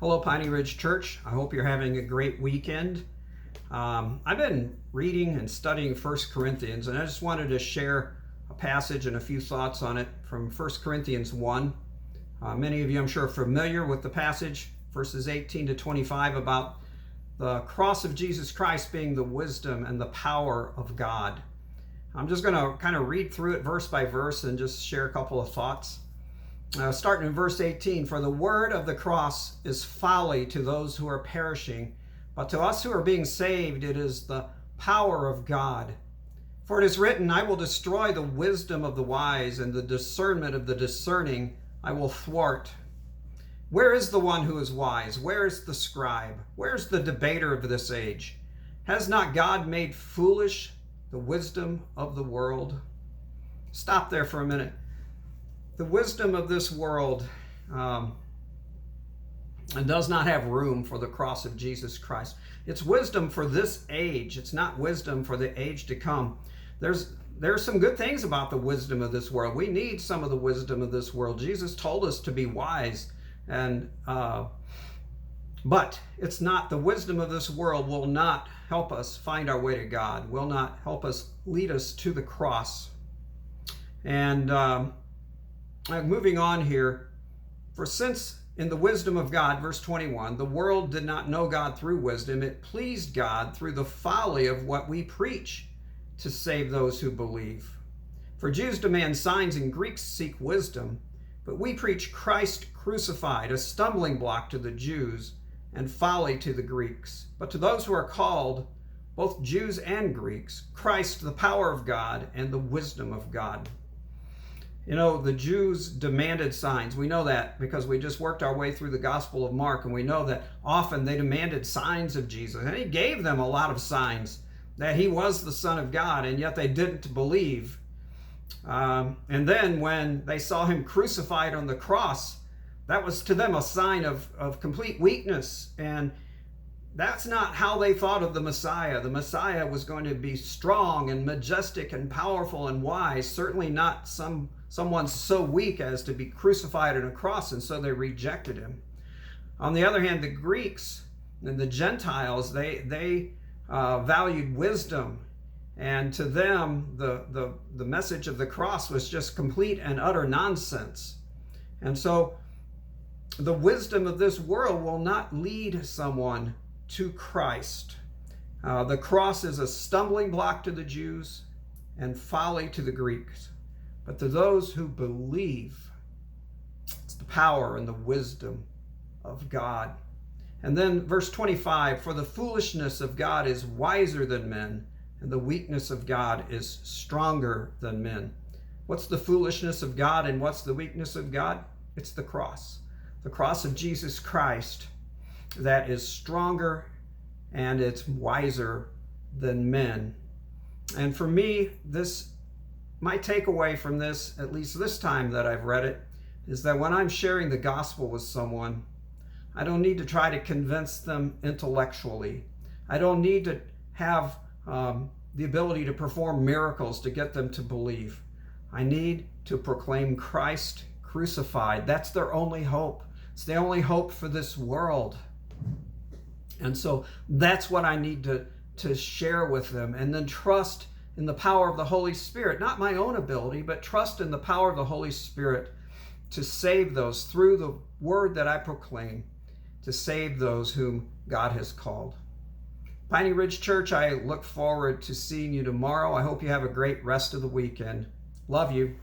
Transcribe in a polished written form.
Hello, Piney Ridge Church. I hope you're having a great weekend. I've been reading and studying 1 Corinthians, and I just wanted to share a passage and a few thoughts on it from 1 Corinthians 1. Many of you, I'm sure, are familiar with the passage, verses 18 to 25, about the cross of Jesus Christ being the wisdom and the power of God. I'm just going to kind of read through it verse by verse and just share a couple of thoughts. Starting in verse 18, for the word of the cross is folly to those who are perishing, but to us who are being saved it is the power of God. For it is written, I will destroy the wisdom of the wise, and the discernment of the discerning I will thwart. Where is the one who is wise? Where is the scribe? Where is the debater of this age? Has not God made foolish the wisdom of the world? Stop there for a minute. The wisdom of this world does not have room for the cross of Jesus Christ. It's wisdom for this age. It's not wisdom for the age to come. There's some good things about the wisdom of this world. We need some of the wisdom of this world. Jesus told us to be wise, but it's not. The wisdom of this world will not help us find our way to God, will not help us lead us to the cross. And moving on here, for since in the wisdom of God, verse 21, the world did not know God through wisdom, it pleased God through the folly of what we preach to save those who believe. For Jews demand signs and Greeks seek wisdom, but we preach Christ crucified, a stumbling block to the Jews and folly to the Greeks. But to those who are called, both Jews and Greeks, Christ the power of God and the wisdom of God. You know, the Jews demanded signs. We know that because we just worked our way through the Gospel of Mark, and we know that often they demanded signs of Jesus. And he gave them a lot of signs that he was the Son of God, and yet they didn't believe. And then when they saw him crucified on the cross, that was to them a sign of complete weakness. And that's not how they thought of the Messiah. The Messiah was going to be strong and majestic and powerful and wise, certainly not someone so weak as to be crucified on a cross, and so they rejected him. On the other hand, the Greeks and the Gentiles, they valued wisdom, and to them the message of the cross was just complete and utter nonsense. And so the wisdom of this world will not lead someone to Christ. The cross is a stumbling block to the Jews and folly to the Greeks. But to those who believe, it's the power and the wisdom of God. And then verse 25, for the foolishness of God is wiser than men, and the weakness of God is stronger than men. What's the foolishness of God and what's the weakness of God? It's the cross of Jesus Christ that is stronger and it's wiser than men. And for me, my takeaway from this, at least this time that I've read it, is that when I'm sharing the gospel with someone, I don't need to try to convince them intellectually. I don't need to have the ability to perform miracles to get them to believe. I need to proclaim Christ crucified. That's their only hope. It's the only hope for this world. And so that's what I need to share with them, and then trust in the power of the Holy Spirit, not my own ability, but trust in the power of the Holy Spirit to save those through the word that I proclaim, to save those whom God has called. Piney Ridge Church, I look forward to seeing you tomorrow. I hope you have a great rest of the weekend. Love you.